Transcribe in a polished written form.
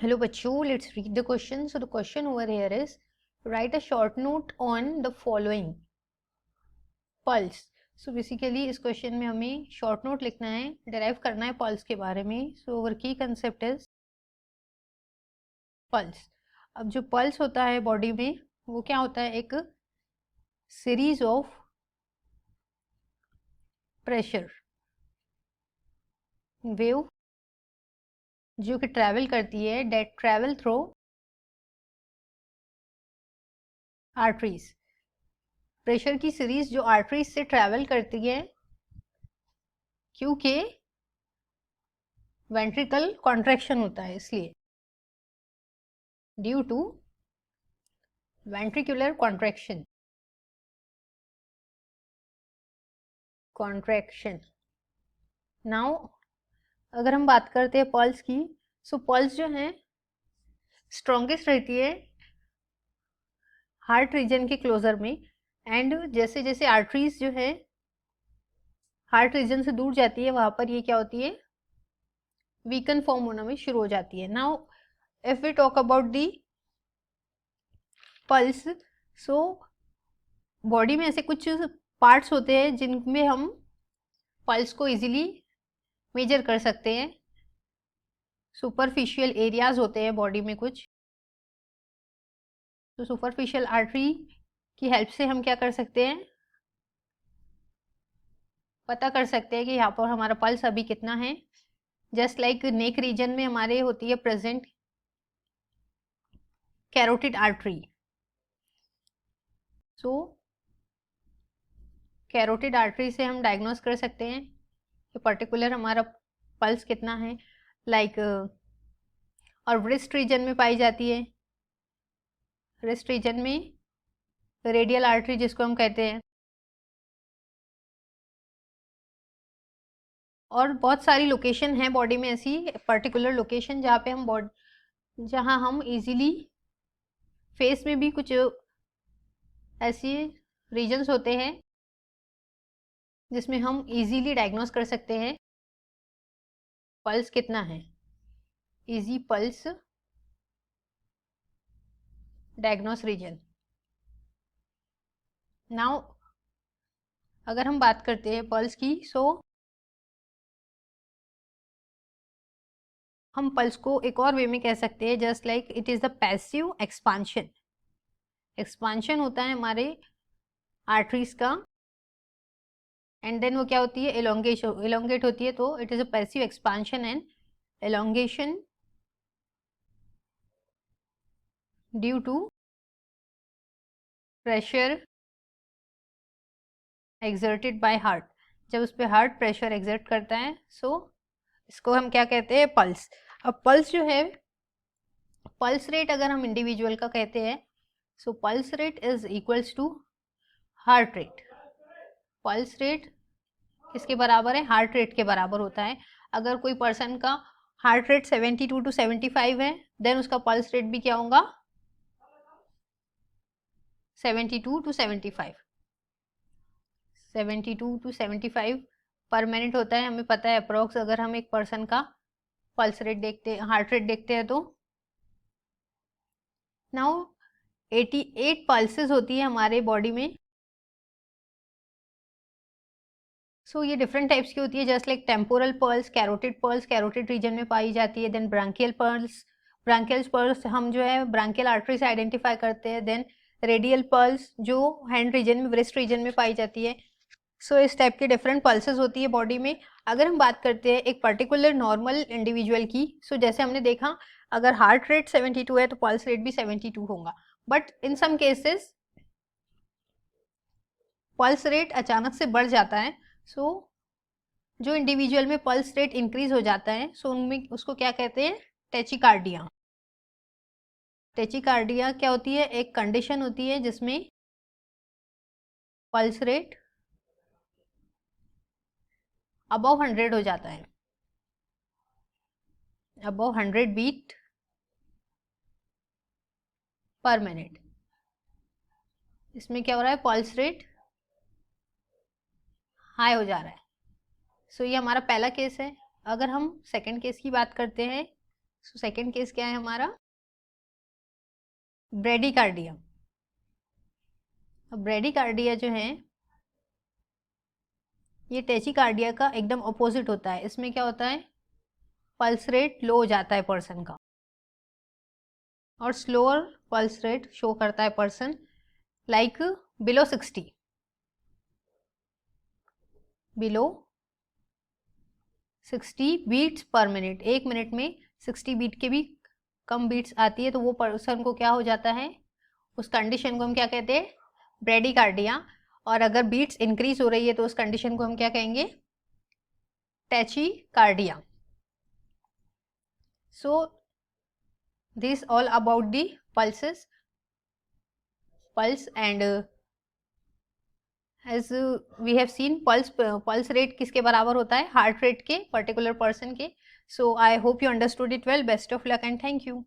Hello bachcho, let's read the question. So the question over here is, write a short note on the following. Pulse. So basically इस question में हमें short note लिखना है, derive करना है pulse के बारे में. सो अवर की कंसेप्ट इज पल्स. अब जो पल्स होता है बॉडी में वो क्या होता है, एक सीरीज ऑफ प्रेशर वेव जो कि ट्रैवल करती है, that travel through arteries. Pressure की सीरीज जो आर्टरीज से ट्रैवल करती है क्योंकि वेंट्रिकल कॉन्ट्रैक्शन होता है, इसलिए due to ventricular contraction. Now अगर हम बात करते हैं पल्स की, सो पल्स जो है स्ट्रॉन्गेस्ट रहती है हार्ट रीजन के क्लोजर में, एंड जैसे जैसे आर्टरीज जो है हार्ट रीजन से दूर जाती है वहां पर ये क्या होती है, वीकन फॉर्म होना में शुरू हो जाती है. Now if we talk about the pulse, so body में ऐसे कुछ पार्ट्स होते हैं जिनमें हम पल्स को इजीली मेजर कर सकते हैं. सुपरफिशियल एरियाज होते हैं बॉडी में कुछ, तो सुपरफिशियल आर्टरी की हेल्प से हम क्या कर सकते हैं, पता कर सकते हैं कि यहाँ पर हमारा पल्स अभी कितना है. जस्ट लाइक नेक रीजन में हमारे होती है प्रेजेंट कैरोटिड आर्टरी. सो कैरोटिड आर्टरी से हम डायग्नोस कर सकते हैं कि पर्टिकुलर हमारा पल्स कितना है. लाइक और व्रिस्ट रीजन में पाई जाती है. रिस्ट रीजन में रेडियल आर्टरी जिसको हम कहते हैं, और बहुत सारी लोकेशन है बॉडी में ऐसी पर्टिकुलर लोकेशन जहाँ पे हम जहाँ हम इजीली फेस में भी कुछ ऐसी रीजन्स होते हैं जिसमें हम इजीली डायग्नोस कर सकते हैं पल्स कितना है. Easy pulse diagnose region. Now अगर हम बात करते हैं पल्स की, सो हम पल्स को एक और वे में कह सकते हैं, just like it is the passive expansion. Expansion होता है हमारे आर्टरीज का, एंड देन वो क्या होती है, एलोंगेट होती है. तो it is a passive expansion and elongation due to pressure exerted by heart. जब उस पर हार्ट प्रेशर एक्सर्ट करता है, सो इसको हम क्या कहते हैं, पल्स. अब पल्स जो है, पल्स रेट अगर हम इंडिविजुअल का कहते हैं, so pulse rate is equals to heart rate. Pulse rate किसके बराबर है, हार्ट रेट के बराबर होता है. अगर कोई पर्सन का हार्ट रेट 72 to 75 है, देन उसका पल्स रेट भी क्या होगा, 72 to 75. 72 to 75 पर मिनट होता है, हमें पता है अप्रोक्स. अगर हम एक पर्सन का पल्स रेट देखते हैं, हार्ट रेट देखते हैं, तो नाउ 88 पल्सेस होती है हमारे बॉडी में. सो ये डिफरेंट टाइप्स की होती है, just like temporal pulse, carotid region में पाई जाती है. देन ब्रांकियल पल्स हम जो है ब्रांकियल आर्टरी से आइडेंटिफाई करते हैं. देन रेडियल पल्स जो हैंड रीजन में, ब्रेस्ट रीजन में पाई जाती है. सो इस टाइप की डिफरेंट पल्सेस होती है बॉडी में. अगर हम बात करते हैं एक पर्टिकुलर नॉर्मल इंडिविजुअल की, सो जैसे हमने देखा अगर हार्ट रेट 72 है तो पल्स रेट भी 72 होगा. But in some cases pulse rate अचानक से बढ़ जाता है. सो जो इंडिविजुअल में पल्स रेट इंक्रीज हो जाता है, सो उनमें उसको क्या कहते हैं, टेचिकार्डिया. टेचिकार्डिया क्या होती है, एक कंडीशन होती है जिसमें पल्स रेट अबव 100 हो जाता है, अबव 100 बीट पर मिनट. इसमें क्या हो रहा है, पल्स रेट हाई हो जा रहा है. सो ये हमारा पहला केस है. अगर हम सेकंड केस की बात करते हैं, सो सेकेंड केस क्या है हमारा, ब्रेडिकार्डिया। अब ब्रेडिकार्डिया जो है ये टेचिकार्डिया का एकदम अपोजिट होता है। इसमें क्या होता है, पल्स रेट लो हो जाता है पर्सन का, और स्लोअर पल्स रेट शो करता है person like below 60, below 60 beats per minute. एक मिनट में 60 बीट के भी कम बीट्स आती है तो वो पर्सन को क्या हो जाता है, उस कंडीशन को हम क्या कहते हैं, ब्रेडिकार्डिया। और अगर बीट्स इंक्रीज हो रही है तो उस कंडीशन को हम क्या कहेंगे, टैचिकार्डिया। सो this all about the pulses, pulse, and as we have seen pulse rate किसके बराबर होता है, हार्ट रेट के, पर्टिकुलर पर्सन के। So I hope you understood it well. Best of luck and thank you.